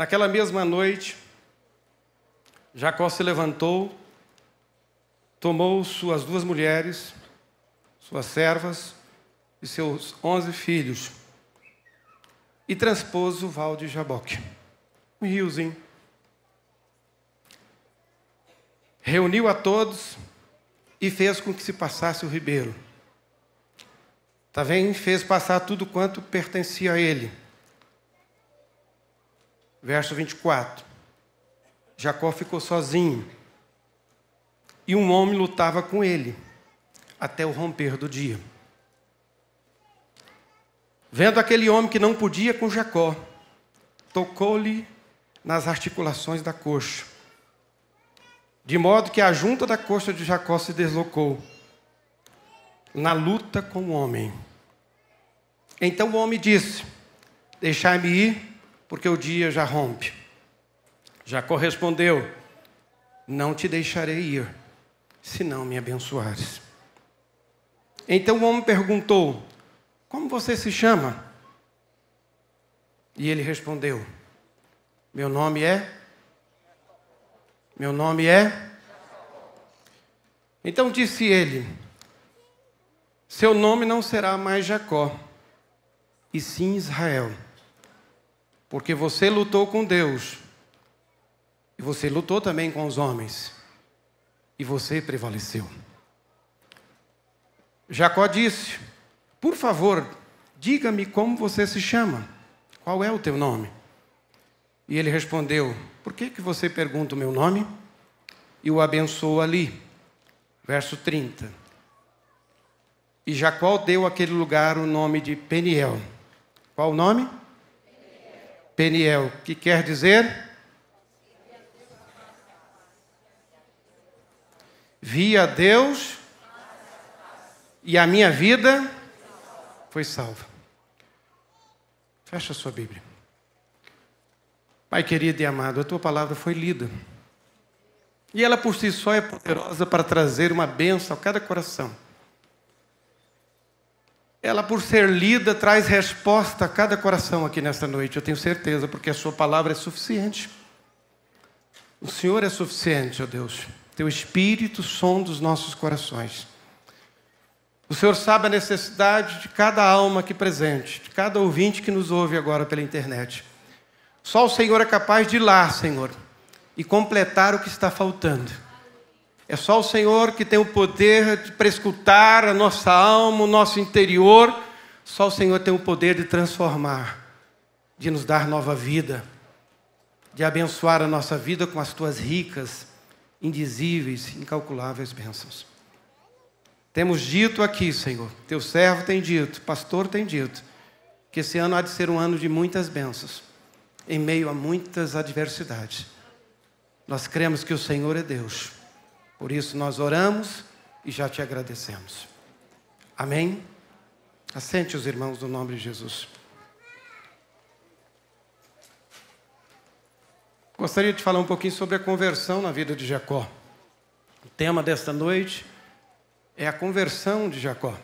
Naquela mesma noite, Jacó se levantou, tomou suas 2 mulheres, suas servas e seus 11 filhos e transpôs o val de Jaboque, um riozinho. Reuniu a todos e fez com que se passasse o ribeiro. Também fez passar tudo quanto pertencia a ele. Verso 24. Jacó ficou sozinho e um homem lutava com ele até o romper do dia. Vendo aquele homem que não podia com Jacó, tocou-lhe nas articulações da coxa, de modo que a junta da coxa de Jacó se deslocou na luta com o homem. Então o homem disse: deixai-me ir, porque o dia já rompe. Jacó respondeu: não te deixarei ir, se não me abençoares. Então o homem perguntou: como você se chama? E ele respondeu: meu nome é. Então disse ele: seu nome não será mais Jacó, e sim Israel, porque você lutou com Deus, e você lutou também com os homens, e você prevaleceu. Jacó disse: por favor, diga-me como você se chama, qual é o teu nome? E ele respondeu: por que você pergunta o meu nome? E o abençoou ali. Verso 30. E Jacó deu àquele lugar o nome de Peniel. Qual o nome? Peniel, que quer dizer? Vi a Deus e a minha vida foi salva. Fecha a sua Bíblia. Pai querido e amado, a tua palavra foi lida. E ela por si só é poderosa para trazer uma bênção a cada coração. Ela, por ser lida, traz resposta a cada coração aqui nesta noite, eu tenho certeza, porque a sua palavra é suficiente. O Senhor é suficiente, ó Deus. Teu Espírito sonda os nossos corações. O Senhor sabe a necessidade de cada alma aqui presente, de cada ouvinte que nos ouve agora pela internet. Só o Senhor é capaz de ir lá, Senhor, e completar o que está faltando. É só o Senhor que tem o poder de prescutar a nossa alma, o nosso interior. Só o Senhor tem o poder de transformar, de nos dar nova vida, de abençoar a nossa vida com as tuas ricas, indizíveis, incalculáveis bênçãos. Temos dito aqui, Senhor, teu servo tem dito, pastor tem dito, que esse ano há de ser um ano de muitas bênçãos, em meio a muitas adversidades. Nós cremos que o Senhor é Deus. Por isso nós oramos e já te agradecemos. Amém? Assente os irmãos no nome de Jesus. Gostaria de falar um pouquinho sobre a conversão na vida de Jacó. O tema desta noite é a conversão de Jacó.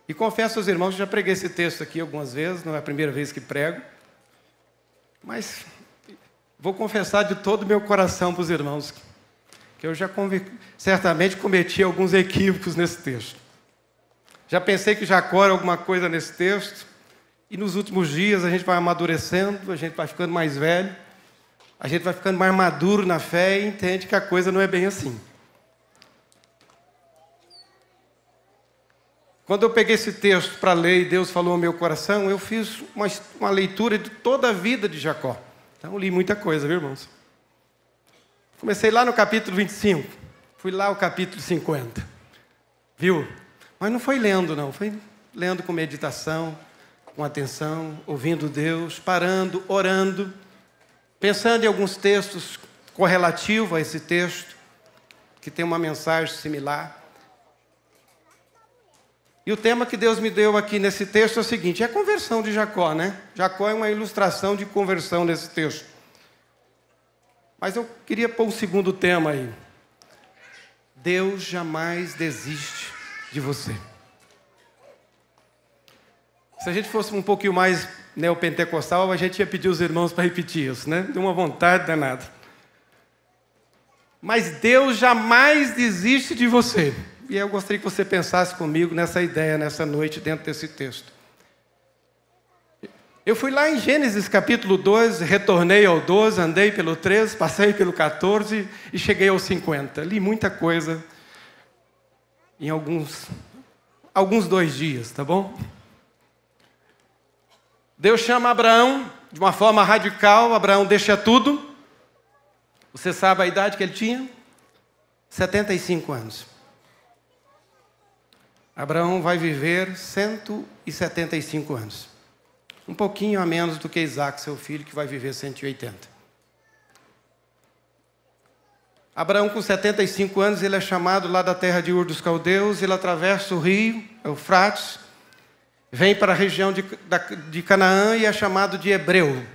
E confesso aos irmãos que já preguei esse texto aqui algumas vezes, não é a primeira vez que prego, mas vou confessar de todo o meu coração para os irmãos que eu já certamente cometi alguns equívocos nesse texto. Já pensei que Jacó era alguma coisa nesse texto, e nos últimos dias a gente vai amadurecendo, a gente vai ficando mais velho, a gente vai ficando mais maduro na fé e entende que a coisa não é bem assim. Quando eu peguei esse texto para ler e Deus falou ao meu coração, eu fiz uma leitura de toda a vida de Jacó. Então eu li muita coisa, viu, irmãos? Comecei lá no capítulo 25, fui lá ao capítulo 50, viu? Mas não foi lendo, não, foi lendo com meditação, com atenção, ouvindo Deus, parando, orando, pensando em alguns textos correlativos a esse texto, que tem uma mensagem similar. E o tema que Deus me deu aqui nesse texto é o seguinte, é a conversão de Jacó, né? Jacó é uma ilustração de conversão nesse texto. Mas eu queria pôr um segundo tema aí. Deus jamais desiste de você. Se a gente fosse um pouquinho mais neopentecostal, a gente ia pedir os irmãos para repetir isso, né? Deu uma vontade danada. Mas Deus jamais desiste de você. E eu gostaria que você pensasse comigo nessa ideia, nessa noite, dentro desse texto. Eu fui lá em Gênesis capítulo 2, retornei ao 12, andei pelo 13, passei pelo 14 e cheguei ao 50. Li muita coisa em alguns 2 dias, tá bom? Deus chama Abraão de uma forma radical. Abraão deixa tudo. Você sabe a idade que ele tinha? 75 anos. Abraão vai viver 175 anos. Um pouquinho a menos do que Isaac, seu filho, que vai viver 180. Abraão, com 75 anos, ele é chamado lá da terra de Ur dos Caldeus. Ele atravessa o rio Eufrates, vem para a região de Canaã e é chamado de hebreu.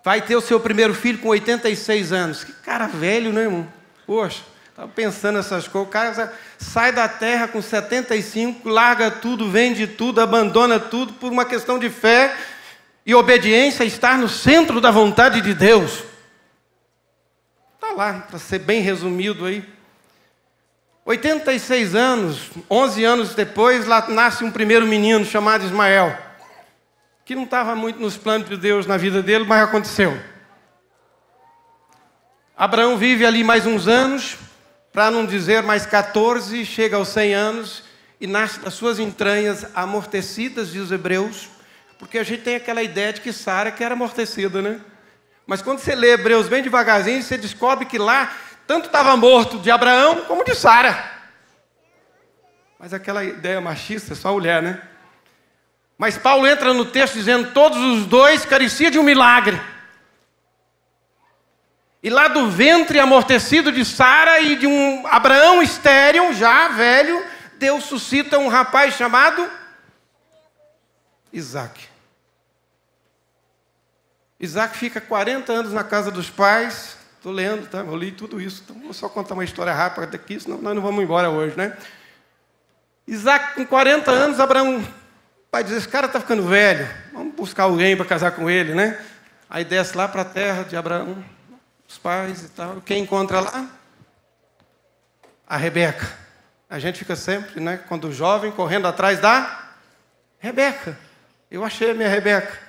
Vai ter o seu primeiro filho com 86 anos. Que cara velho, né, irmão? Poxa, estava pensando nessas coisas. O cara sai da terra com 75, larga tudo, vende tudo, abandona tudo por uma questão de fé e obediência, estar no centro da vontade de Deus. Está lá, para ser bem resumido aí. 86 anos, 11 anos depois, lá nasce um primeiro menino chamado Ismael, que não estava muito nos planos de Deus na vida dele, mas aconteceu. Abraão vive ali mais uns anos, para não dizer mais 14, chega aos 100 anos e nasce das suas entranhas amortecidas, diz os hebreus, porque a gente tem aquela ideia de que Sara que era amortecida, né? Mas quando você lê Hebreus bem devagarzinho, você descobre que lá tanto estava morto de Abraão como de Sara. Mas aquela ideia machista, só a mulher, né? Mas Paulo entra no texto dizendo: todos os dois careciam de um milagre. E lá do ventre amortecido de Sara e de um Abraão estéril, já velho, Deus suscita um rapaz chamado Isaac. Isaac fica 40 anos na casa dos pais. Estou lendo, tá? Eu li tudo isso. Então vou só contar uma história rápida daqui, senão nós não vamos embora hoje, né? Isaac, com 40 anos, Abraão vai dizer: esse cara está ficando velho, vamos buscar alguém para casar com ele, né? Aí desce lá para a terra de Abraão, os pais e tal. Quem encontra lá? A Rebeca. A gente fica sempre, né, quando jovem, correndo atrás da Rebeca. Eu achei a minha Rebeca.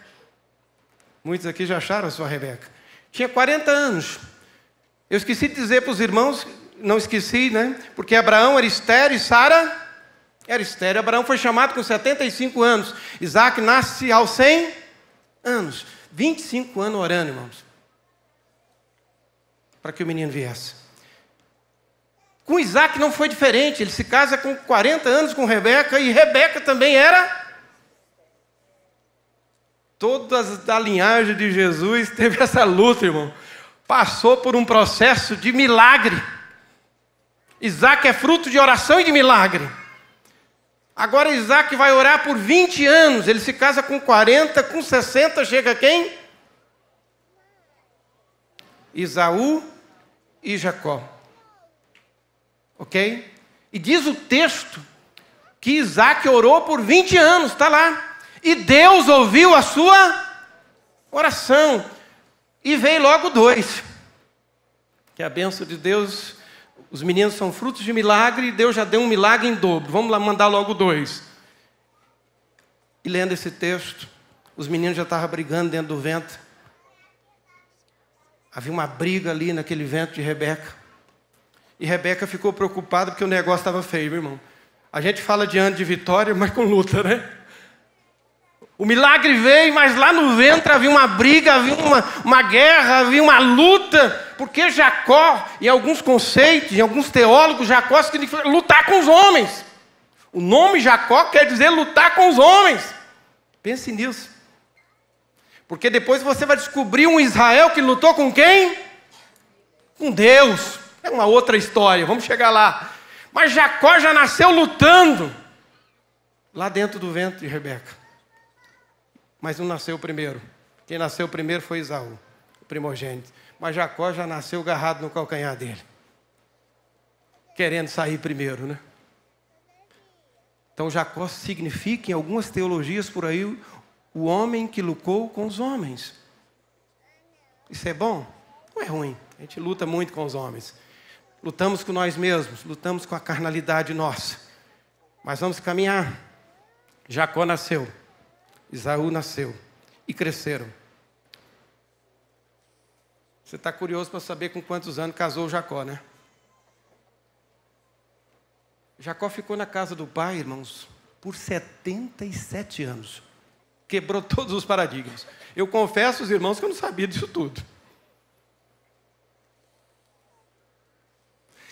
Muitos aqui já acharam a sua Rebeca. Tinha 40 anos. Eu esqueci de dizer para os irmãos, não esqueci, né? Porque Abraão era estéril e Sara era estéril. Abraão foi chamado com 75 anos. Isaac nasce aos 100 anos. 25 anos orando, irmãos, para que o menino viesse. Com Isaac não foi diferente. Ele se casa com 40 anos com Rebeca, e Rebeca também era. Todas da linhagem de Jesus teve essa luta, irmão. Passou por um processo de milagre. Isaac é fruto de oração e de milagre. Agora Isaac vai orar por 20 anos. Ele se casa com 40, com 60 chega quem? Esaú e Jacó. Ok? E diz o texto que Isaac orou por 20 anos, está lá. E Deus ouviu a sua oração. E veio logo 2. Que a bênção de Deus, os meninos são frutos de milagre, e Deus já deu um milagre em dobro. Vamos lá mandar logo 2. E lendo esse texto, os meninos já estavam brigando dentro do ventre. Havia uma briga ali naquele ventre de Rebeca. E Rebeca ficou preocupada porque o negócio estava feio, meu irmão. A gente fala de ano de vitória, mas com luta, né? O milagre veio, mas lá no ventre havia uma briga, havia uma guerra, havia uma luta. Porque Jacó, em alguns conceitos, em alguns teólogos, Jacó significa lutar com os homens. O nome Jacó quer dizer lutar com os homens. Pense nisso. Porque depois você vai descobrir um Israel que lutou com quem? Com Deus. É uma outra história, vamos chegar lá. Mas Jacó já nasceu lutando lá dentro do ventre de Rebeca. Mas não nasceu primeiro. Quem nasceu primeiro foi Esaú, o primogênito. Mas Jacó já nasceu agarrado no calcanhar dele, querendo sair primeiro, né? Então Jacó significa, em algumas teologias por aí, o homem que lucrou com os homens. Isso é bom? Não é ruim. A gente luta muito com os homens. Lutamos com nós mesmos, lutamos com a carnalidade nossa. Mas vamos caminhar. Jacó nasceu, Esaú nasceu e cresceram. Você está curioso para saber com quantos anos casou Jacó, né? Jacó ficou na casa do pai, irmãos, por 77 anos. Quebrou todos os paradigmas. Eu confesso aos irmãos que eu não sabia disso tudo.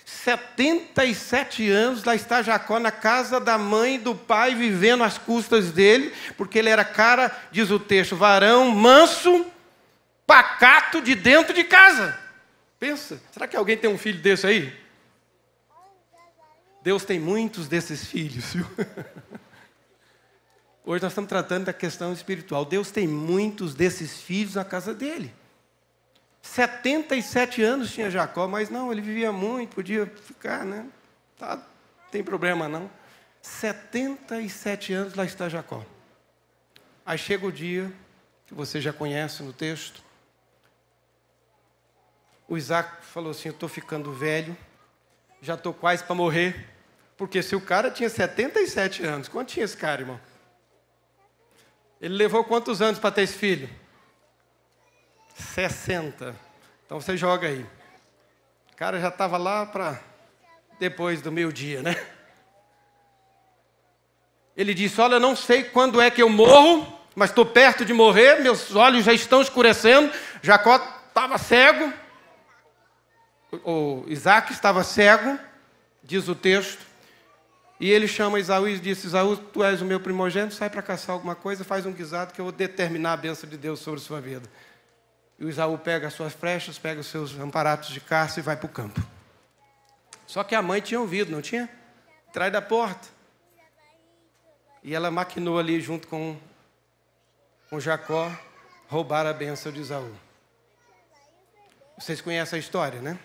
77 anos, lá está Jacó na casa da mãe e do pai, vivendo às custas dele, porque ele era cara, diz o texto, varão manso, pacato de dentro de casa. Pensa, será que alguém tem um filho desse aí? Deus tem muitos desses filhos, viu? Hoje nós estamos tratando da questão espiritual. Deus tem muitos desses filhos na casa dele. 77 anos tinha Jacó, mas não, ele vivia muito, podia ficar, né? Tá, não tem problema não. 77 anos, lá está Jacó. Aí chega o dia, que você já conhece no texto. O Isaac falou assim, eu estou ficando velho, já estou quase para morrer. Porque se o cara tinha 77 anos, quanto tinha esse cara, irmão? Ele levou quantos anos para ter esse filho? 60. Então você joga aí. O cara já estava lá para depois do meio-dia, né? Ele disse, olha, eu não sei quando é que eu morro, mas estou perto de morrer, meus olhos já estão escurecendo. Jacó estava cego. O Isaac estava cego, diz o texto. E ele chama Esaú e disse, Esaú, tu és o meu primogênito, sai para caçar alguma coisa, faz um guisado que eu vou determinar a bênção de Deus sobre a sua vida. E o Esaú pega as suas flechas, pega os seus amparatos de caça e vai para o campo. Só que a mãe tinha ouvido, não tinha? Atrás da porta. E ela maquinou ali junto com Jacó, roubar a bênção de Esaú. Vocês conhecem a história, né?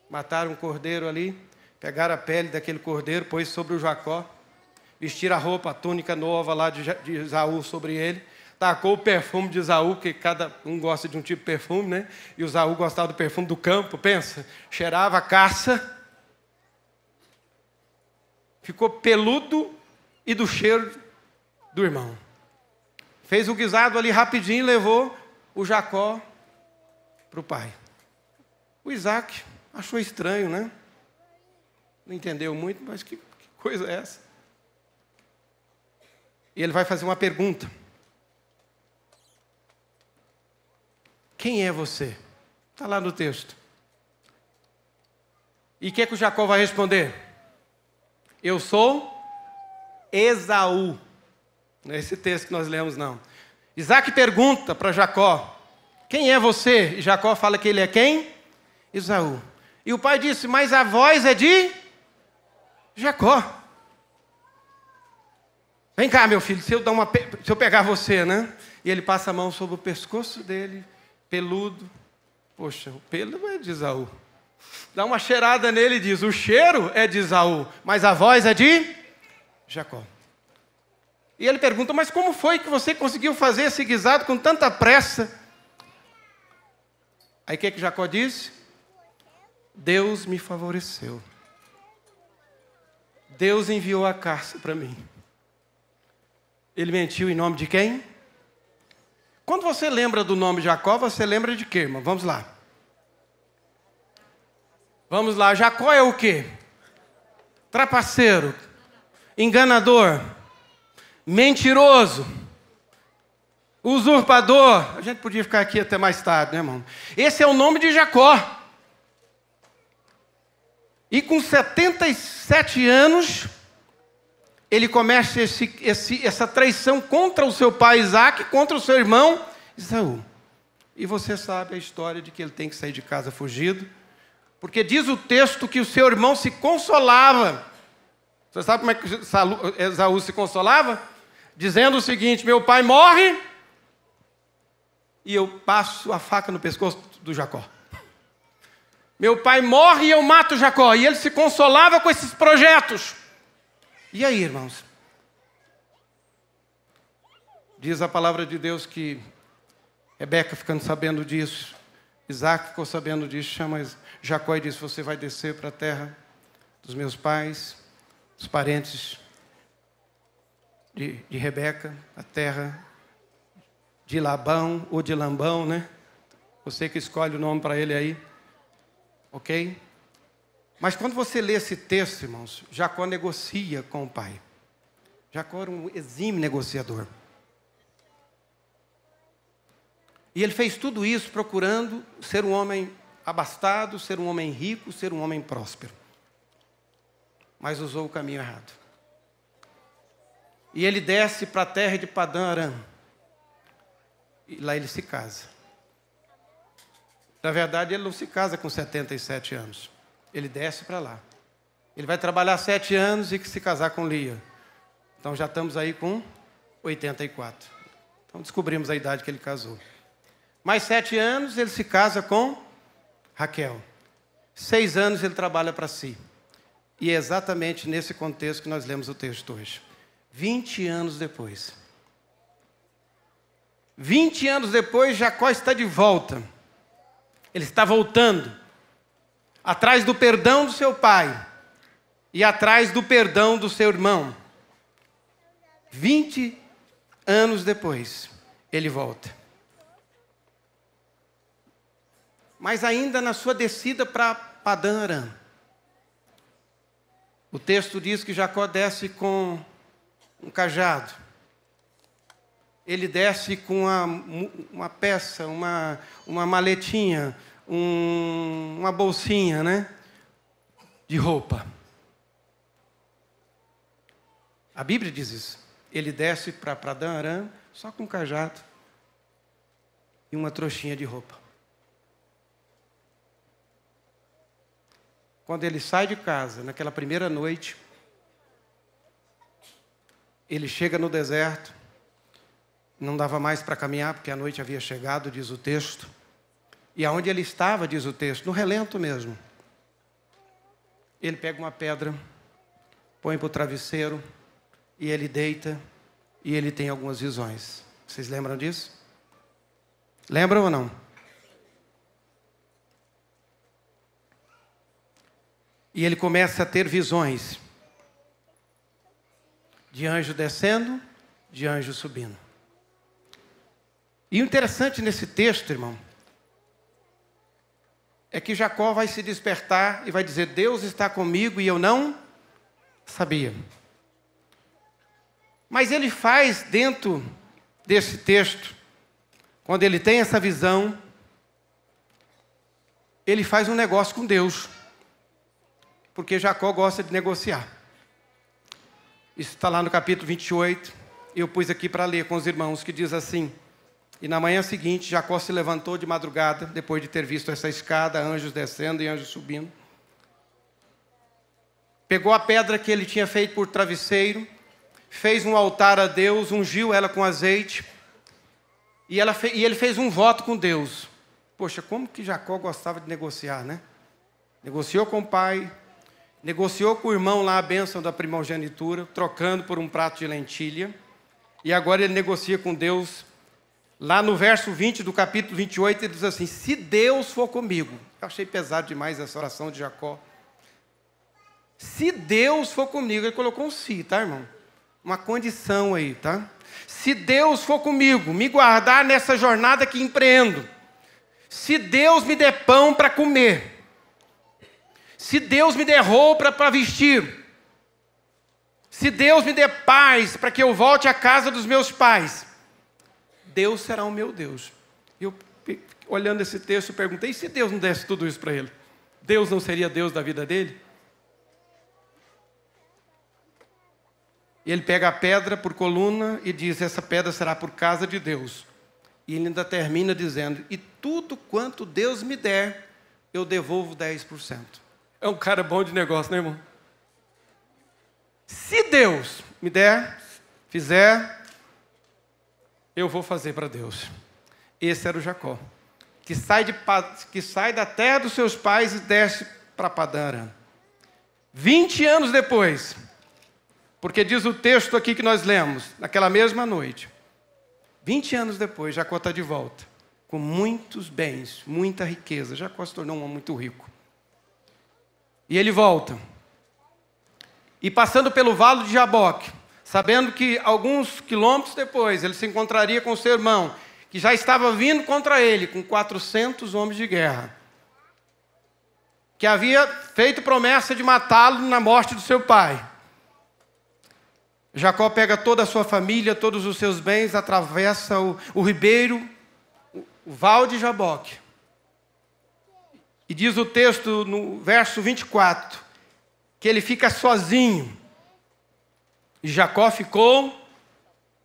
Mataram um cordeiro ali, pegaram a pele daquele cordeiro, pôs sobre o Jacó, vestiram a roupa, a túnica nova lá de Esaú sobre ele, tacou o perfume de Esaú, que cada um gosta de um tipo de perfume, né? E o Esaú gostava do perfume do campo, pensa, cheirava a caça, ficou peludo e do cheiro do irmão. Fez o guisado ali rapidinho e levou o Jacó para o pai. O Isaac achou estranho, né? Não entendeu muito, mas que coisa é essa? E ele vai fazer uma pergunta. Quem é você? Está lá no texto. E o que é que o Jacó vai responder? Eu sou Esaú. Não é esse texto que nós lemos, não. Isaac pergunta para Jacó, quem é você? E Jacó fala que ele é quem? Esaú. E o pai disse, mas a voz é de Jacó. Vem cá, meu filho, se eu pegar você, né? E ele passa a mão sobre o pescoço dele, peludo. Poxa, o pelo é de Esaú. Dá uma cheirada nele e diz, o cheiro é de Esaú, mas a voz é de Jacó. E ele pergunta, mas como foi que você conseguiu fazer esse guisado com tanta pressa? Aí o que Jacó disse? Deus me favoreceu. Deus enviou a caça para mim. Ele mentiu em nome de quem? Quando você lembra do nome Jacó, você lembra de quê, irmão? Vamos lá. Vamos lá, Jacó é o quê? Trapaceiro, enganador, mentiroso, usurpador. A gente podia ficar aqui até mais tarde, né, irmão? Esse é o nome de Jacó. E com 77 anos, ele começa essa traição contra o seu pai Isaac, contra o seu irmão Esaú. E você sabe a história de que ele tem que sair de casa fugido, porque diz o texto que o seu irmão se consolava. Você sabe como é que Esaú se consolava? Dizendo o seguinte, meu pai morre e eu passo a faca no pescoço do Jacó. Meu pai morre e eu mato Jacó. E ele se consolava com esses projetos. E aí, irmãos? Diz a palavra de Deus que Rebeca, ficando sabendo disso, Isaac ficou sabendo disso, chama Jacó e diz: você vai descer para a terra dos meus pais, dos parentes de Rebeca, a terra de Labão ou de Lambão, né? Você que escolhe o nome para ele aí, ok? Mas quando você lê esse texto, irmãos, Jacó negocia com o pai. Jacó era um exímio negociador. E ele fez tudo isso procurando ser um homem abastado, ser um homem rico, ser um homem próspero. Mas usou o caminho errado. E ele desce para a terra de Padã Arã. E lá ele se casa. Na verdade, ele não se casa com 77 anos. Ele desce para lá. Ele vai trabalhar 7 anos e se casar com Lia. Então já estamos aí com 84. Então descobrimos a idade que ele casou. Mais 7 anos ele se casa com Raquel. 6 anos ele trabalha para si. E é exatamente nesse contexto que nós lemos o texto hoje. 20 anos depois. 20 anos depois, Jacó está de volta. Ele está voltando. Atrás do perdão do seu pai. E atrás do perdão do seu irmão. 20 anos depois, ele volta. Mas ainda na sua descida para Padã Arã. O texto diz que Jacó desce com um cajado. Ele desce com uma peça, uma maletinha, uma bolsinha, né? De roupa. A Bíblia diz isso. Ele desce para Padã Arã só com um cajado e uma trouxinha de roupa. Quando ele sai de casa, naquela primeira noite, ele chega no deserto, não dava mais para caminhar, porque a noite havia chegado, diz o texto. E aonde ele estava, diz o texto, no relento mesmo. Ele pega uma pedra, põe para o travesseiro, e ele deita, e ele tem algumas visões. Vocês lembram disso? Lembram ou não? E ele começa a ter visões de anjo descendo, de anjo subindo. E o interessante nesse texto, irmão, é que Jacó vai se despertar e vai dizer: Deus está comigo e eu não sabia. Mas ele faz dentro desse texto, quando ele tem essa visão, ele faz um negócio com Deus. Porque Jacó gosta de negociar. Isso está lá no capítulo 28. Eu pus aqui para ler com os irmãos, que diz assim: e na manhã seguinte, Jacó se levantou de madrugada, depois de ter visto essa escada, anjos descendo e anjos subindo. Pegou a pedra que ele tinha feito por travesseiro, fez um altar a Deus, ungiu ela com azeite, e ele fez um voto com Deus. Poxa, como que Jacó gostava de negociar, né? Negociou com o pai, negociou com o irmão lá a bênção da primogenitura, trocando por um prato de lentilha. E agora ele negocia com Deus. Lá no verso 20 do capítulo 28, ele diz assim: se Deus for comigo. Eu achei pesado demais essa oração de Jacó. Se Deus for comigo. Ele colocou um se, tá, irmão? Uma condição aí, tá? Se Deus for comigo, me guardar nessa jornada que empreendo. Se Deus me der pão para comer. Se Deus me der roupa para vestir, se Deus me der paz para que eu volte à casa dos meus pais, Deus será o meu Deus. Eu, olhando esse texto, perguntei: e se Deus não desse tudo isso para ele? Deus não seria Deus da vida dele? E ele pega a pedra por coluna e diz: essa pedra será por casa de Deus. E ele ainda termina dizendo: e tudo quanto Deus me der, eu devolvo 10%. É um cara bom de negócio, né, irmão? Se Deus me der, fizer, eu vou fazer para Deus. Esse era o Jacó, que sai da terra dos seus pais e desce para Padã Arã. 20 anos depois, porque diz o texto aqui que nós lemos, naquela mesma noite, 20 anos depois, Jacó está de volta, com muitos bens, muita riqueza. Jacó se tornou um homem muito rico. E ele volta. E passando pelo vale de Jaboque, sabendo que alguns quilômetros depois ele se encontraria com seu irmão, que já estava vindo contra ele, com 400 homens de guerra, que havia feito promessa de matá-lo na morte do seu pai. Jacó pega toda a sua família, todos os seus bens, atravessa o ribeiro, o vale de Jaboque. E diz o texto no verso 24, que ele fica sozinho. E Jacó ficou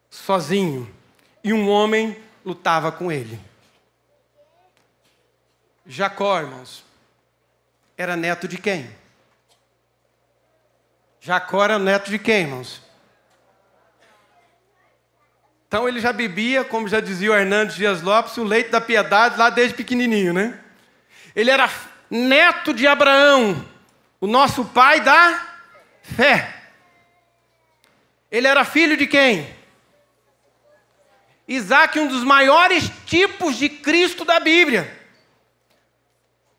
sozinho. E um homem lutava com ele. Jacó, irmãos, era neto de quem? Jacó era neto de quem, irmãos? Então ele já bebia, como já dizia o Hernandes Dias Lopes, o leite da piedade lá desde pequenininho, né? Ele era neto de Abraão, o nosso pai da fé. Ele era filho de quem? Isaac, um dos maiores tipos de Cristo da Bíblia.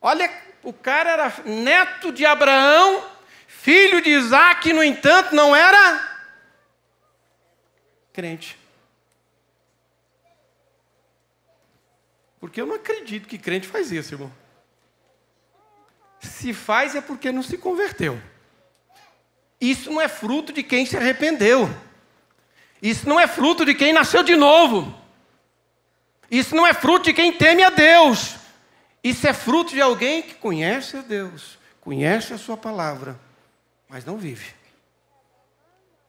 Olha, o cara era neto de Abraão, filho de Isaac, no entanto, não era crente. Porque eu não acredito que crente faz isso, irmão. Se faz é porque não se converteu. Isso não é fruto de quem se arrependeu. Isso não é fruto de quem nasceu de novo. Isso não é fruto de quem teme a Deus. Isso é fruto de alguém que conhece a Deus, conhece a sua palavra, mas não vive.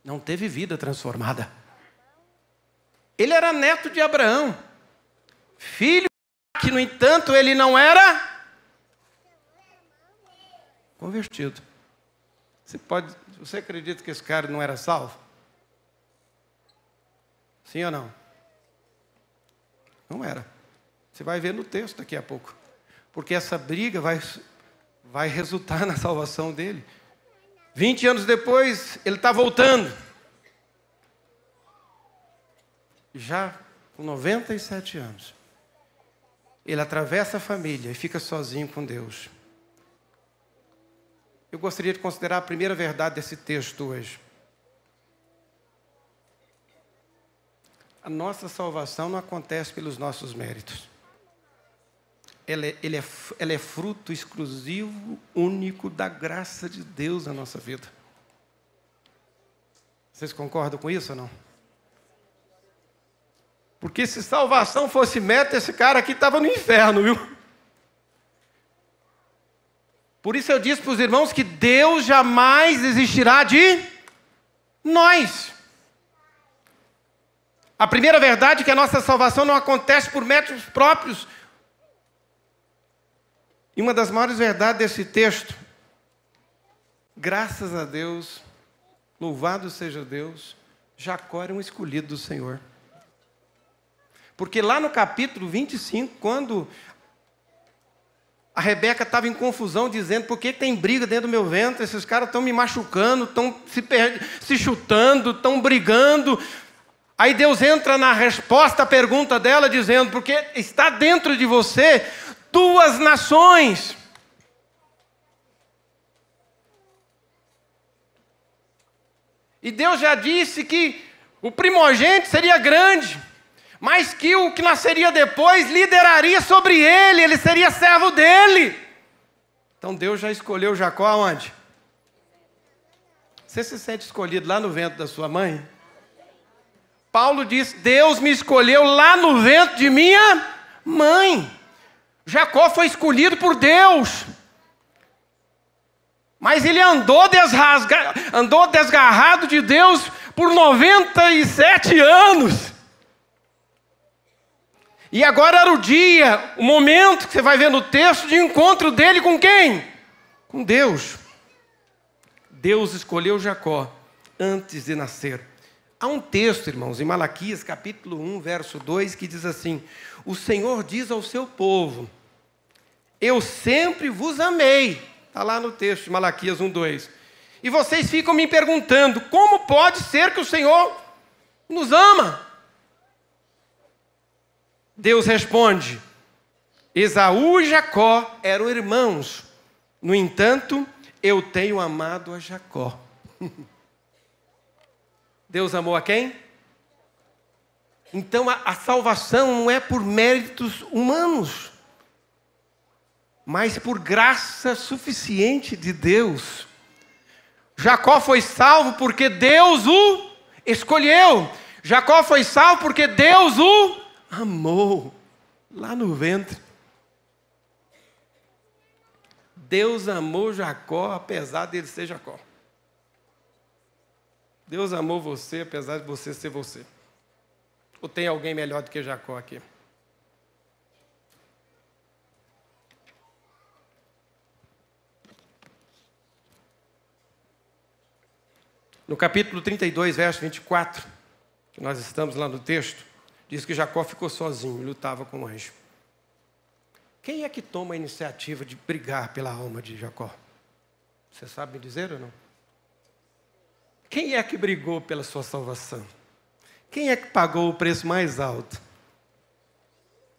Não teve vida transformada. Ele era neto de Abraão, filho que, no entanto, ele não era convertido. Você acredita que esse cara não era salvo? Sim ou não? Não era. Você vai ver no texto daqui a pouco. Porque essa briga vai resultar na salvação dele. 20 anos depois, ele está voltando. Já com 97 anos. Ele atravessa a família e fica sozinho com Deus. Eu gostaria de considerar a primeira verdade desse texto hoje. A nossa salvação não acontece pelos nossos méritos. Ela é fruto exclusivo, único da graça de Deus na nossa vida. Vocês concordam com isso ou não? Porque se salvação fosse meta, esse cara aqui estava no inferno, viu? Por isso eu disse para os irmãos que Deus jamais desistirá de nós. A primeira verdade é que a nossa salvação não acontece por méritos próprios. E uma das maiores verdades desse texto, graças a Deus, louvado seja Deus, Jacó era um escolhido do Senhor. Porque lá no capítulo 25, quando a Rebeca estava em confusão, dizendo, por que tem briga dentro do meu ventre? Esses caras estão me machucando, estão se chutando, estão brigando. Aí Deus entra na resposta à pergunta dela, dizendo, porque está dentro de você duas nações. E Deus já disse que o primogênito seria grande, mas que o que nasceria depois lideraria sobre ele, ele seria servo dele. Então Deus já escolheu Jacó aonde? Você se sente escolhido lá no ventre da sua mãe? Paulo diz, Deus me escolheu lá no ventre de minha mãe. Jacó foi escolhido por Deus. Mas ele andou desgarrado de Deus por 97 anos. E agora era o dia, o momento que você vai ver no texto de encontro dele com quem? Com Deus. Deus escolheu Jacó antes de nascer. Há um texto, irmãos, em Malaquias, capítulo 1, verso 2, que diz assim, o Senhor diz ao seu povo, eu sempre vos amei. Está lá no texto de Malaquias 1, 2. E vocês ficam me perguntando, como pode ser que o Senhor nos ama? Deus responde: Esaú e Jacó eram irmãos. No entanto, eu tenho amado a Jacó. Deus amou a quem? Então a salvação não é por méritos humanos, mas por graça suficiente de Deus. Jacó foi salvo porque Deus o escolheu. Jacó foi salvo porque Deus o amou lá no ventre. Deus amou Jacó apesar dele ser Jacó. Deus amou você apesar de você ser você. Ou tem alguém melhor do que Jacó aqui? No capítulo 32, verso 24, que nós estamos lá no texto, diz que Jacó ficou sozinho, lutava com o anjo. Quem é que toma a iniciativa de brigar pela alma de Jacó? Você sabe me dizer ou não? Quem é que brigou pela sua salvação? Quem é que pagou o preço mais alto?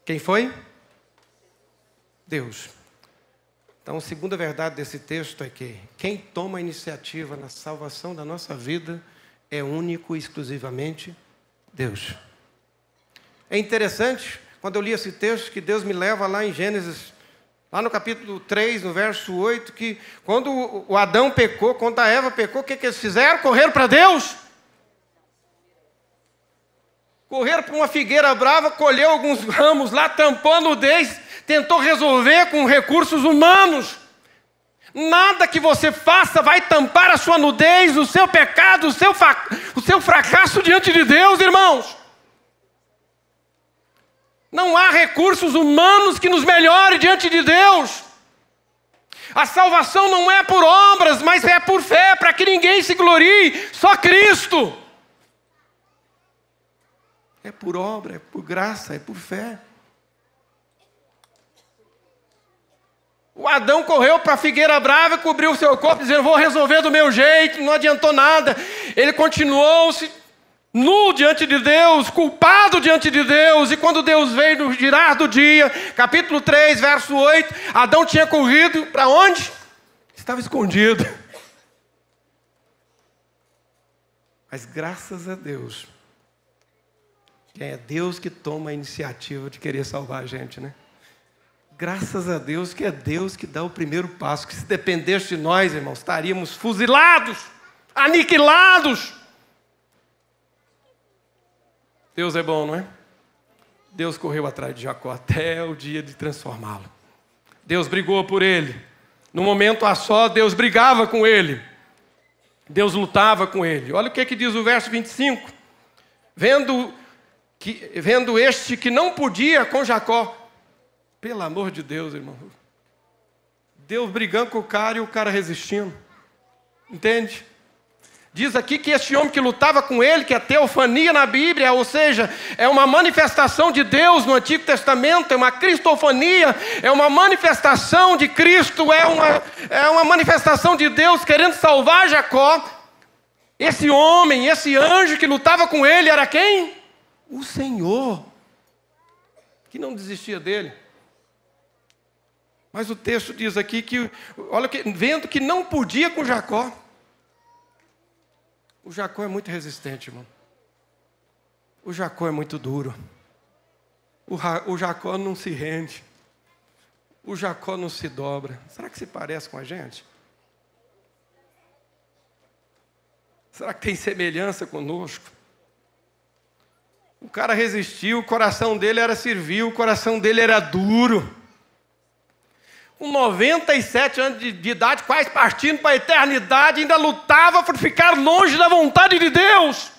Quem foi? Deus. Então, a segunda verdade desse texto é que quem toma a iniciativa na salvação da nossa vida é único e exclusivamente Deus. É interessante, quando eu li esse texto, que Deus me leva lá em Gênesis, lá no capítulo 3, no verso 8, que quando o Adão pecou, quando a Eva pecou, o que eles fizeram? Correram para Deus. Correram para uma figueira brava, colheu alguns ramos lá, tampou a nudez, tentou resolver com recursos humanos. Nada que você faça vai tampar a sua nudez, o seu pecado, o seu fracasso diante de Deus, irmãos. Não há recursos humanos que nos melhore diante de Deus. A salvação não é por obras, mas é por fé, para que ninguém se glorie, só Cristo. É por obra, é por graça, é por fé. O Adão correu para a figueira brava, cobriu o seu corpo, dizendo: vou resolver do meu jeito, não adiantou nada. Ele continuou-se nu diante de Deus, culpado diante de Deus. E quando Deus veio no girar do dia, capítulo 3, verso 8, Adão tinha corrido para onde? Estava escondido. Mas graças a Deus, é Deus que toma a iniciativa de querer salvar a gente, né? Graças a Deus que é Deus que dá o primeiro passo, que se dependesse de nós, irmãos, estaríamos fuzilados, aniquilados. Deus é bom, não é? Deus correu atrás de Jacó até o dia de transformá-lo. Deus brigou por ele. No momento a só, Deus brigava com ele. Deus lutava com ele. Olha o que diz o verso 25. Vendo este que não podia com Jacó. Pelo amor de Deus, irmão. Deus brigando com o cara e o cara resistindo. Entende? Diz aqui que este homem que lutava com ele, que é teofania na Bíblia, ou seja, é uma manifestação de Deus no Antigo Testamento, é uma cristofania, é uma manifestação de Cristo, é uma manifestação de Deus querendo salvar Jacó. Esse homem, esse anjo que lutava com ele era quem? O Senhor, que não desistia dele. Mas o texto diz aqui que, olha, vendo que não podia com Jacó. O Jacó é muito resistente, irmão. O Jacó é muito duro. O Jacó não se rende. O Jacó não se dobra. Será que se parece com a gente? Será que tem semelhança conosco? O cara resistiu, o coração dele era servil, o coração dele era duro. Com 97 anos de idade, quase partindo para a eternidade, ainda lutava por ficar longe da vontade de Deus.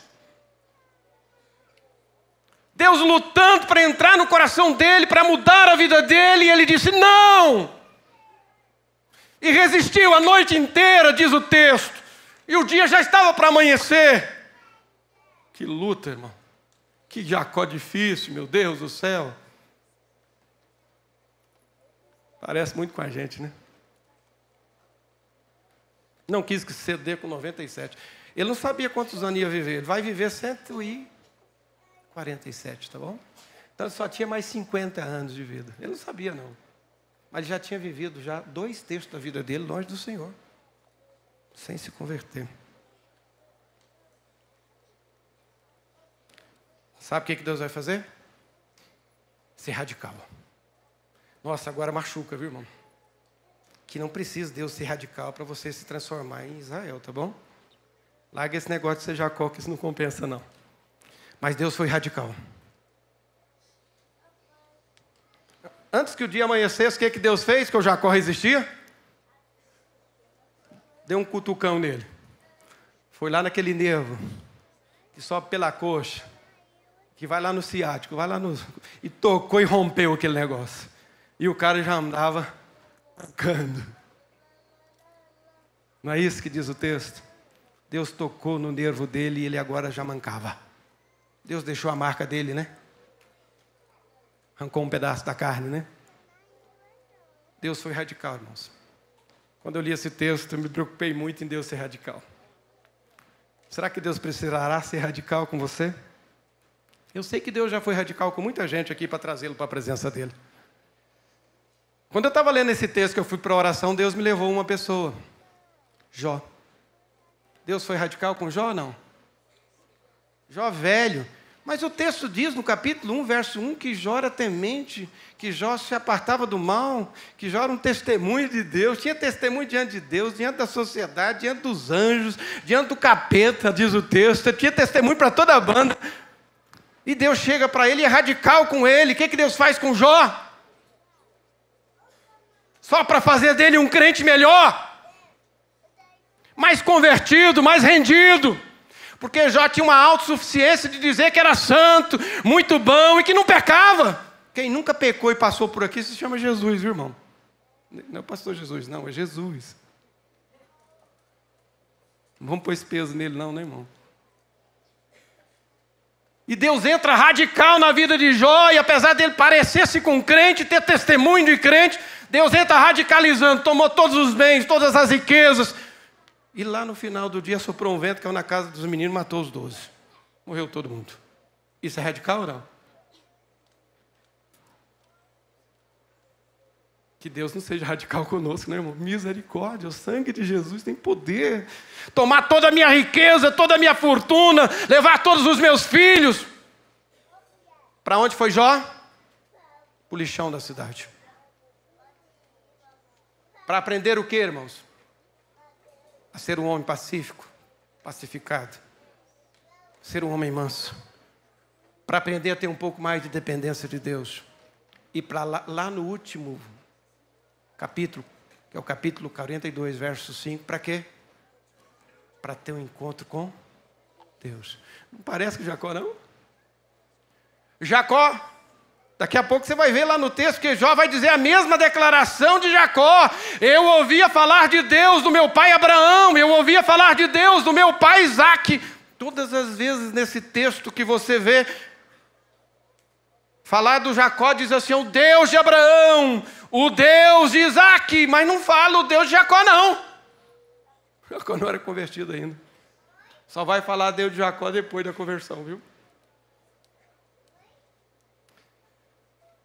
Deus lutando para entrar no coração dele, para mudar a vida dele, e ele disse não. E resistiu a noite inteira, diz o texto. E o dia já estava para amanhecer. Que luta, irmão. Que Jacó difícil, meu Deus do céu. Parece muito com a gente, né? Não quis ceder com 97. Ele não sabia quantos anos ia viver. Ele vai viver 147, tá bom? Então só tinha mais 50 anos de vida. Ele não sabia não. Mas ele já tinha vivido já 2/3 da vida dele longe do Senhor. Sem se converter. Sabe o que Deus vai fazer? Ser radical. Nossa, agora machuca, viu, irmão? Que não precisa Deus ser radical para você se transformar em Israel, tá bom? Larga esse negócio de ser Jacó, que isso não compensa, não. Mas Deus foi radical. Antes que o dia amanhecesse, o que Deus fez? Que o Jacó resistia? Deu um cutucão nele. Foi lá naquele nervo, que sobe pela coxa, que vai lá no ciático, vai lá no... E tocou e rompeu aquele negócio. E o cara já andava tocando. Não é isso que diz o texto? Deus tocou no nervo dele e ele agora já mancava. Deus deixou a marca dele, né? Arrancou um pedaço da carne, né? Deus foi radical, irmãos. Quando eu li esse texto, eu me preocupei muito em Deus ser radical. Será que Deus precisará ser radical com você? Eu sei que Deus já foi radical com muita gente aqui para trazê-lo para a presença dele. Quando eu estava lendo esse texto que eu fui para a oração, Deus me levou uma pessoa. Jó. Deus foi radical com Jó ou não? Jó velho. Mas o texto diz no capítulo 1, verso 1, que Jó era temente, que Jó se apartava do mal, que Jó era um testemunho de Deus, tinha testemunho diante de Deus, diante da sociedade, diante dos anjos, diante do capeta, diz o texto, tinha testemunho para toda a banda. E Deus chega para ele e é radical com ele. O que Deus faz com Jó? Só para fazer dele um crente melhor, mais convertido, mais rendido. Porque Jó tinha uma autossuficiência de dizer que era santo, muito bom e que não pecava. Quem nunca pecou e passou por aqui se chama Jesus, viu, irmão? Não é o pastor Jesus, não, é Jesus. Não vamos pôr esse peso nele não, né, irmão? E Deus entra radical na vida de Jó, e apesar dele parecer-se com um crente, ter testemunho de crente, Deus entra radicalizando, tomou todos os bens, todas as riquezas. E lá no final do dia soprou um vento, caiu na casa dos meninos e matou os 12. Morreu todo mundo. Isso é radical ou não? Que Deus não seja radical conosco, né, irmão? Misericórdia, o sangue de Jesus tem poder. Tomar toda a minha riqueza, toda a minha fortuna, levar todos os meus filhos. Para onde foi Jó? Para o lixão da cidade. Para aprender o que, irmãos? A ser um homem pacífico, pacificado. Ser um homem manso. Para aprender a ter um pouco mais de dependência de Deus. E para lá no último capítulo, que é o capítulo 42, verso 5, para quê? Para ter um encontro com Deus. Não parece que Jacó não? Jacó, daqui a pouco você vai ver lá no texto que Jó vai dizer a mesma declaração de Jacó. Eu ouvia falar de Deus do meu pai Abraão, eu ouvia falar de Deus do meu pai Isaque. Todas as vezes nesse texto que você vê falar do Jacó, diz assim, o Deus de Abraão, o Deus de Isaque, mas não fala o Deus de Jacó não. Jacó não era convertido ainda. Só vai falar Deus de Jacó depois da conversão, viu?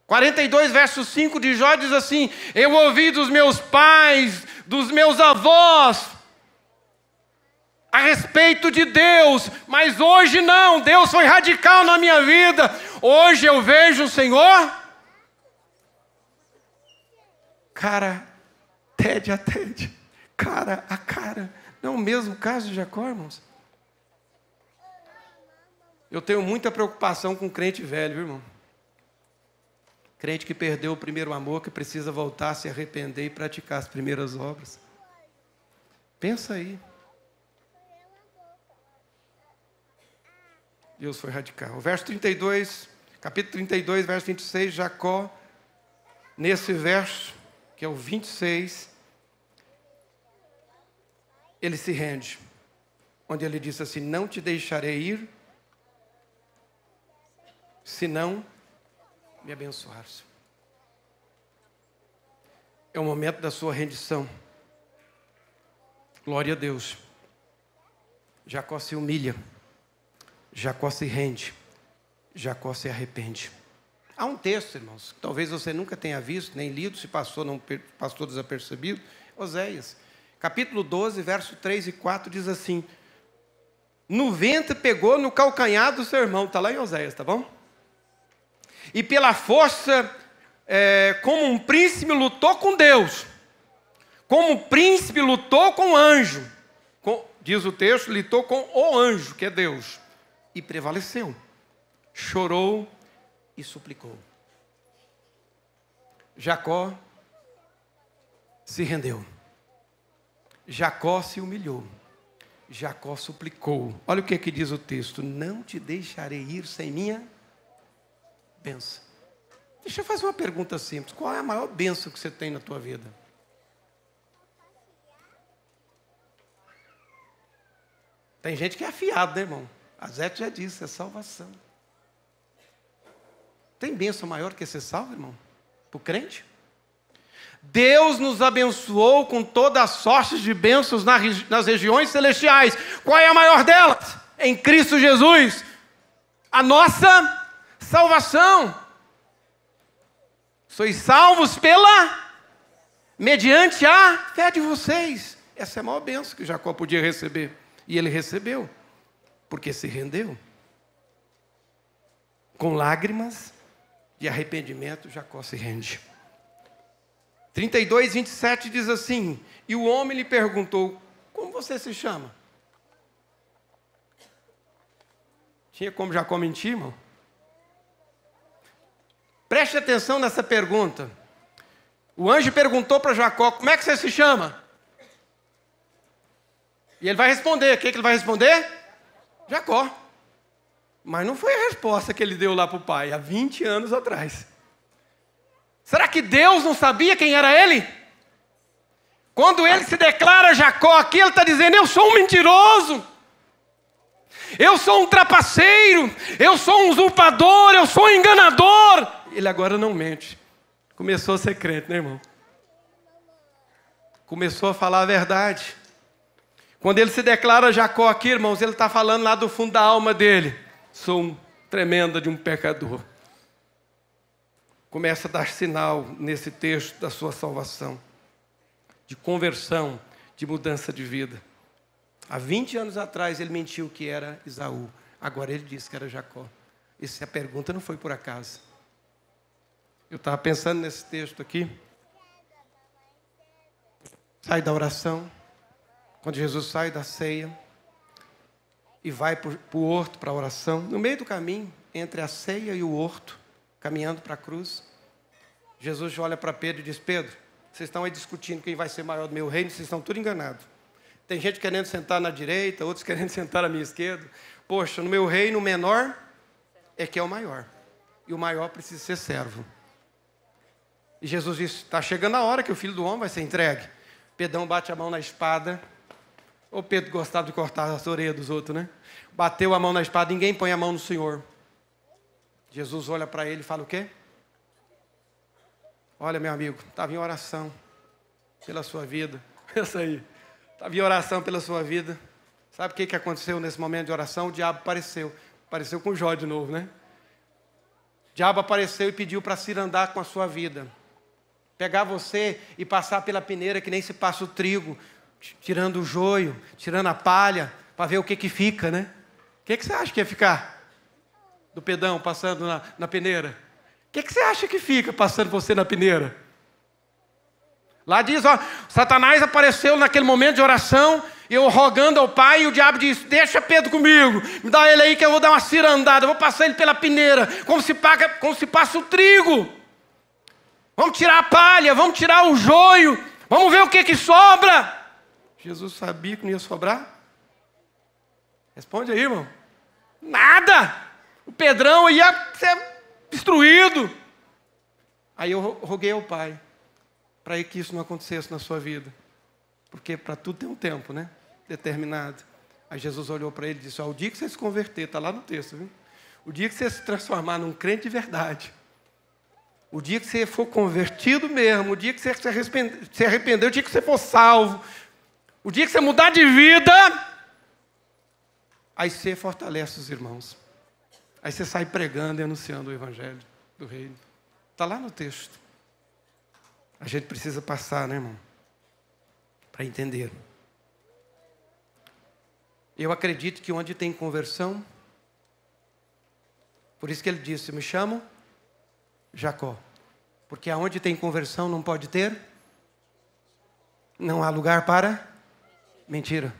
42, verso 5 de Jó diz assim, eu ouvi dos meus pais, dos meus avós, a respeito de Deus, mas hoje não, Deus foi radical na minha vida, hoje eu vejo o Senhor, cara, tede a tede, cara a cara, não é o mesmo caso de Jacó, irmãos? Eu tenho muita preocupação com crente velho, viu, irmão? Crente que perdeu o primeiro amor, que precisa voltar, se arrepender e praticar as primeiras obras. Pensa aí. Deus foi radical. O verso 32, capítulo 32, verso 26, Jacó, nesse verso, que é o 26, ele se rende. Onde ele diz assim, não te deixarei ir, senão me abençoares. É o momento da sua rendição. Glória a Deus. Jacó se humilha. Jacó se rende. Jacó se arrepende. Há um texto, irmãos, que talvez você nunca tenha visto, nem lido, se passou, não passou desapercebido. Oséias, capítulo 12, verso 3 e 4, diz assim: no ventre pegou no calcanhar do seu irmão. Está lá em Oséias, tá bom? E pela força, como um príncipe lutou com Deus. Como um príncipe lutou com o anjo. Diz o texto, lutou com o anjo, que é Deus. E prevaleceu. Chorou e suplicou. Jacó se rendeu. Jacó se humilhou. Jacó suplicou. Olha o que diz o texto: não te deixarei ir sem minha bênção. Deixa eu fazer uma pergunta simples. Qual é a maior bênção que você tem na tua vida? Tem gente que é afiado, né, irmão? A Zete já disse, é salvação. Tem bênção maior que ser salvo, irmão? Para o crente? Deus nos abençoou com toda a sorte de bênçãos nas regiões celestiais. Qual é a maior delas? Em Cristo Jesus. A nossa salvação. Sois salvos mediante a fé de vocês. Essa é a maior bênção que Jacó podia receber. E ele recebeu, porque se rendeu. Com lágrimas de arrependimento, Jacó se rende. 32, 27 diz assim: e o homem lhe perguntou, como você se chama? Tinha como Jacó mentir, irmão? Preste atenção nessa pergunta. O anjo perguntou para Jacó, como é que você se chama? E ele vai responder, o que ele vai responder? Jacó. Mas não foi a resposta que ele deu lá para o pai, há 20 anos atrás. Será que Deus não sabia quem era ele? Quando ele se declara Jacó aqui, ele está dizendo, eu sou um mentiroso. Eu sou um trapaceiro. Eu sou um usurpador. Eu sou um enganador. Ele agora não mente. Começou a ser crente, né, irmão? Começou a falar a verdade. Quando ele se declara Jacó aqui, irmãos, ele está falando lá do fundo da alma dele. Sou um tremendo de um pecador. Começa a dar sinal nesse texto da sua salvação, de conversão, de mudança de vida. Há 20 anos atrás ele mentiu que era Esaú. Agora ele disse que era Jacó. Essa pergunta não foi por acaso. Eu estava pensando nesse texto aqui. Sai da oração. Quando Jesus sai da ceia e vai para o horto para a oração. No meio do caminho, entre a ceia e o horto, caminhando para a cruz, Jesus olha para Pedro e diz, Pedro, vocês estão aí discutindo quem vai ser maior do meu reino, vocês estão tudo enganados. Tem gente querendo sentar na direita, outros querendo sentar à minha esquerda. Poxa, no meu reino o menor é que é o maior. E o maior precisa ser servo. E Jesus disse, está chegando a hora que o Filho do Homem vai ser entregue. Pedrão bate a mão na espada. Ô Pedro gostava de cortar as orelhas dos outros, né? Bateu a mão na espada, ninguém põe a mão no Senhor. Jesus olha para ele e fala o quê? Olha, meu amigo, estava em oração pela sua vida. Pensa aí. Estava em oração pela sua vida. Sabe o que aconteceu nesse momento de oração? O diabo apareceu. Apareceu com Jó de novo, né? O diabo apareceu e pediu para cirandar com a sua vida. Pegar você e passar pela peneira que nem se passa o trigo, tirando o joio, tirando a palha, para ver o que fica, né? O que você acha que ia ficar? Do pedão passando na peneira. O que você acha que fica passando você na peneira? Lá diz, ó, Satanás apareceu naquele momento de oração, eu rogando ao Pai, e o diabo disse, deixa Pedro comigo, me dá ele aí que eu vou dar uma cirandada, eu vou passar ele pela peneira, como se passa o trigo. Vamos tirar a palha, vamos tirar o joio, vamos ver o que sobra. Jesus sabia que não ia sobrar? Responde aí, irmão. Nada! O Pedrão ia ser destruído. Aí eu roguei ao Pai para que isso não acontecesse na sua vida. Porque para tudo tem um tempo, né? Determinado. Aí Jesus olhou para ele e disse, o dia que você se converter, está lá no texto, viu? O dia que você se transformar num crente de verdade, o dia que você for convertido mesmo, o dia que você se arrepender, o dia que você for salvo, o dia que você mudar de vida, aí você fortalece os irmãos. Aí você sai pregando e anunciando o Evangelho. do reino. Está lá no texto. A gente precisa passar, né, irmão? Para entender. Eu acredito que onde tem conversão, por isso que ele disse, me chamo Jacó. Porque aonde tem conversão não pode ter, não há lugar para mentira.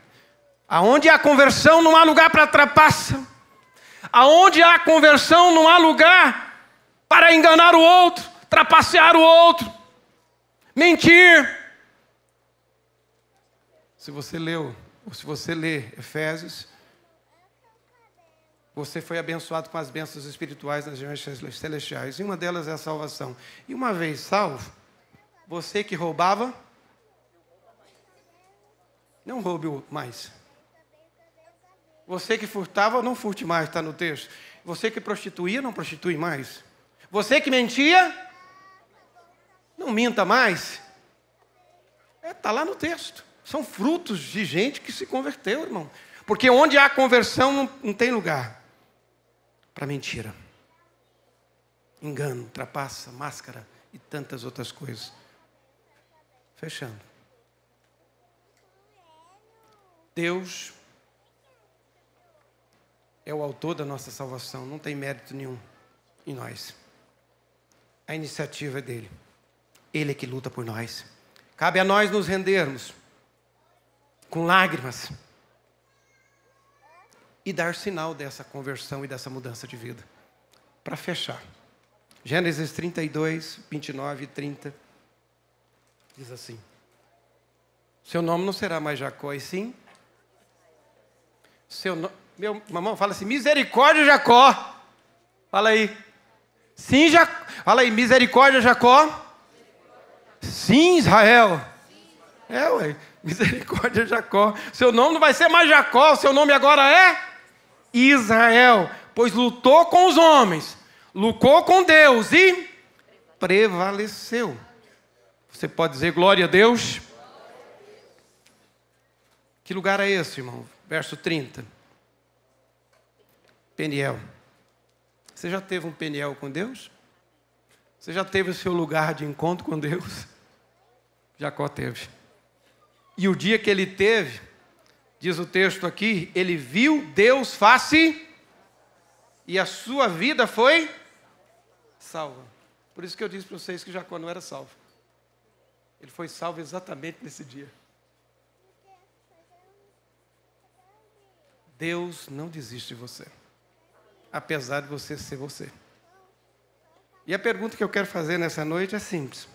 Aonde há conversão não há lugar para trapaça. Aonde há conversão não há lugar para enganar o outro, trapacear o outro, mentir. Se você leu, ou se você lê Efésios, você foi abençoado com as bênçãos espirituais nas regiões celestiais. E uma delas é a salvação. E uma vez salvo, você que roubava, não roube mais. Você que furtava, não furte mais, está no texto. Você que prostituía, não prostitui mais. Você que mentia, não minta mais. Está lá no texto. São frutos de gente que se converteu, irmão. Porque onde há conversão não tem lugar para mentira, engano, trapaça, máscara e tantas outras coisas. Fechando. Deus é o autor da nossa salvação, não tem mérito nenhum em nós. A iniciativa é dele. Ele é que luta por nós. Cabe a nós nos rendermos com lágrimas e dar sinal dessa conversão e dessa mudança de vida. Para fechar, Gênesis 32, 29 e 30 diz assim: seu nome não será mais Jacó, e sim seu nome. Meu mamão fala assim: misericórdia Jacó. Fala aí. Sim, fala aí, misericórdia Jacó. Sim, Israel. É, ué, misericórdia Jacó. Seu nome não vai ser mais Jacó, seu nome agora é Israel, pois lutou com os homens, lutou com Deus e prevaleceu. Você pode dizer glória a Deus? Que lugar é esse, irmão? Verso 30. Peniel. Você já teve um Peniel com Deus? Você já teve o seu lugar de encontro com Deus? Jacó teve. E o dia que ele teve, diz o texto aqui, ele viu Deus face e a sua vida foi salva. Por isso que eu disse para vocês que Jacó não era salvo. Ele foi salvo exatamente nesse dia. Deus não desiste de você, apesar de você ser você. E a pergunta que eu quero fazer nessa noite é simples.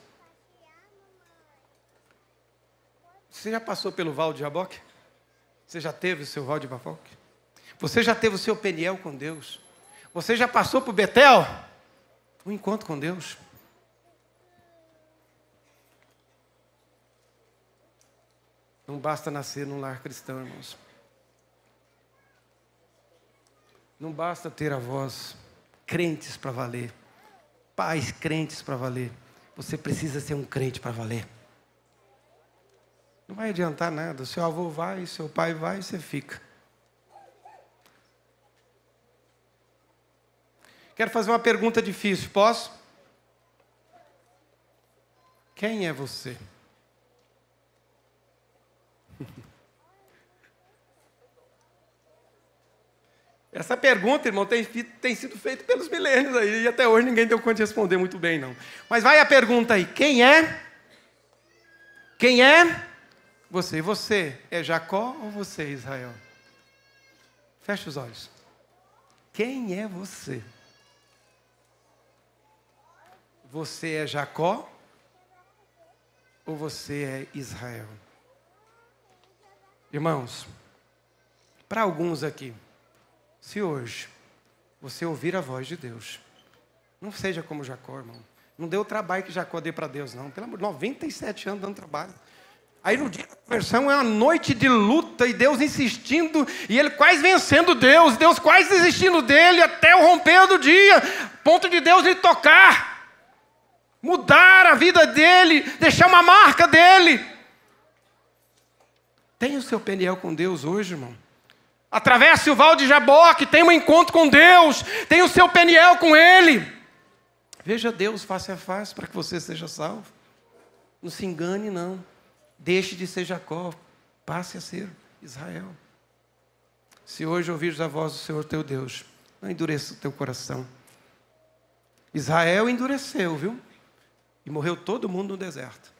Você já passou pelo Val de Jaboque? Você já teve o seu Val de Jaboque? Você já teve o seu Peniel com Deus? Você já passou por Betel? Um encontro com Deus? Não basta nascer num lar cristão, irmãos. Não basta ter avós crentes para valer, pais crentes para valer. Você precisa ser um crente para valer. Não vai adiantar nada. Seu avô vai, seu pai vai, você fica. Quero fazer uma pergunta difícil, posso? Quem é você? Essa pergunta, irmão, tem sido feita pelos milênios aí, e até hoje ninguém deu conta de responder muito bem, não. Mas vai a pergunta aí, quem é? Quem é você? Você é Jacó ou você é Israel? Feche os olhos. Quem é você? Você é Jacó ou você é Israel? Irmãos, para alguns aqui, se hoje você ouvir a voz de Deus, não seja como Jacó, irmão. Não deu o trabalho que Jacó deu para Deus, não. Pelo amor de 97 anos dando trabalho. Aí no dia da conversão é uma noite de luta e Deus insistindo e ele quase vencendo Deus quase desistindo dele até o romper do dia, ponto de Deus lhe tocar, mudar a vida dele, deixar uma marca dele. Tem o seu Peniel com Deus hoje, irmão? Atravesse o Val de Jaboque, tem um encontro com Deus, tem o seu Peniel com ele. Veja Deus face a face para que você seja salvo. Não se engane, não. Deixe de ser Jacó, passe a ser Israel. Se hoje ouvires a voz do Senhor teu Deus, não endureça o teu coração. Israel endureceu, viu? E morreu todo mundo no deserto.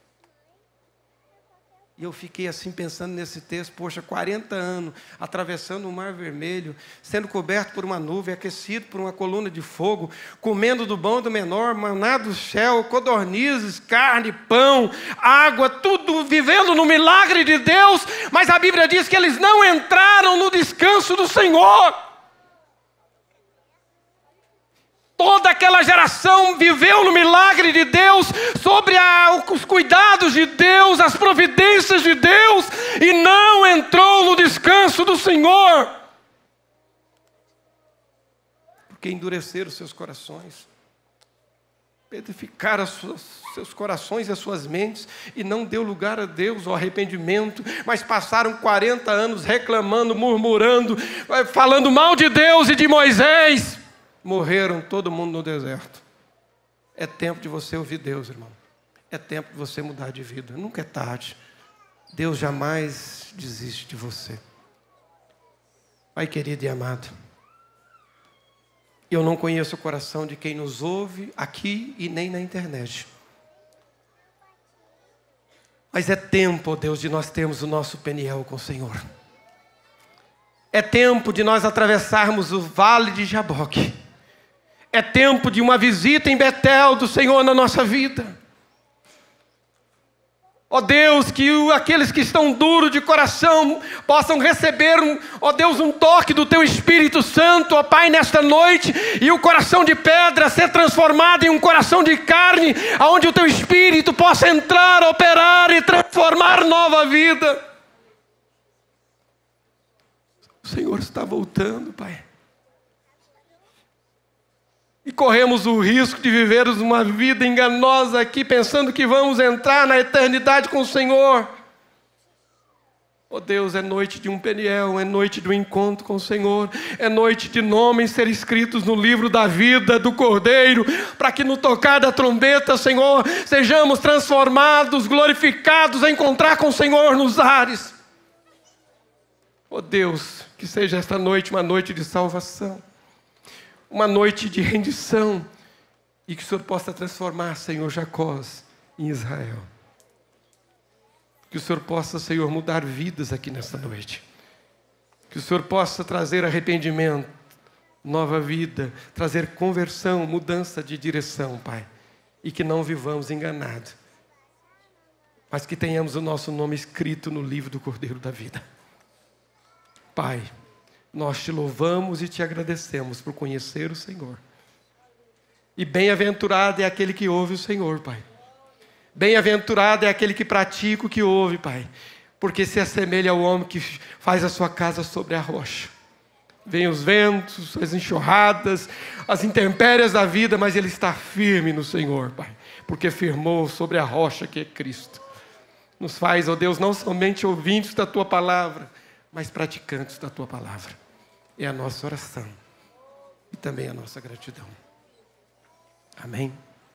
E eu fiquei assim pensando nesse texto, poxa, 40 anos, atravessando o Mar Vermelho, sendo coberto por uma nuvem, aquecido por uma coluna de fogo, comendo do bom e do menor, maná do céu, codornizes, carne, pão, água, tudo vivendo no milagre de Deus, mas a Bíblia diz que eles não entraram no descanso do Senhor. Toda aquela geração viveu no milagre de Deus, sobre os cuidados de Deus, as providências de Deus, e não entrou no descanso do Senhor. Porque endureceram seus corações, petrificaram seus corações e as suas mentes, e não deu lugar a Deus, ao arrependimento, mas passaram 40 anos reclamando, murmurando, falando mal de Deus e de Moisés. Morreram todo mundo no deserto. É tempo de você ouvir Deus, irmão. É tempo de você mudar de vida. Nunca é tarde. Deus jamais desiste de você. Pai querido e amado, eu não conheço o coração de quem nos ouve aqui e nem na internet. Mas é tempo, ó Deus, de nós termos o nosso Peniel com o Senhor. É tempo de nós atravessarmos o vale de Jaboque. É tempo de uma visita em Betel do Senhor na nossa vida. Ó Deus, que aqueles que estão duros de coração possam receber, ó Deus, um toque do Teu Espírito Santo, ó Pai, nesta noite, e o coração de pedra ser transformado em um coração de carne, onde o Teu Espírito possa entrar, operar e transformar nova vida. O Senhor está voltando, Pai. E corremos o risco de vivermos uma vida enganosa aqui, pensando que vamos entrar na eternidade com o Senhor. Oh Deus, é noite de um Peniel, é noite de um encontro com o Senhor, é noite de nomes ser escritos no livro da vida do Cordeiro, para que no tocar da trombeta, Senhor, sejamos transformados, glorificados, a encontrar com o Senhor nos ares. Oh Deus, que seja esta noite uma noite de salvação, uma noite de rendição, e que o Senhor possa transformar, Senhor, Jacós em Israel. Que o Senhor possa, Senhor, mudar vidas aqui nesta noite. Que o Senhor possa trazer arrependimento, nova vida, trazer conversão, mudança de direção, Pai. E que não vivamos enganados, mas que tenhamos o nosso nome escrito no livro do Cordeiro da Vida. Pai, nós te louvamos e te agradecemos por conhecer o Senhor. E bem-aventurado é aquele que ouve o Senhor, Pai. Bem-aventurado é aquele que pratica o que ouve, Pai. Porque se assemelha ao homem que faz a sua casa sobre a rocha. Vêm os ventos, as enxurradas, as intempéries da vida, mas ele está firme no Senhor, Pai. Porque firmou sobre a rocha que é Cristo. Nos faz, ó Deus, não somente ouvintes da Tua palavra, mas praticantes da Tua palavra. É a nossa oração e também a nossa gratidão. Amém.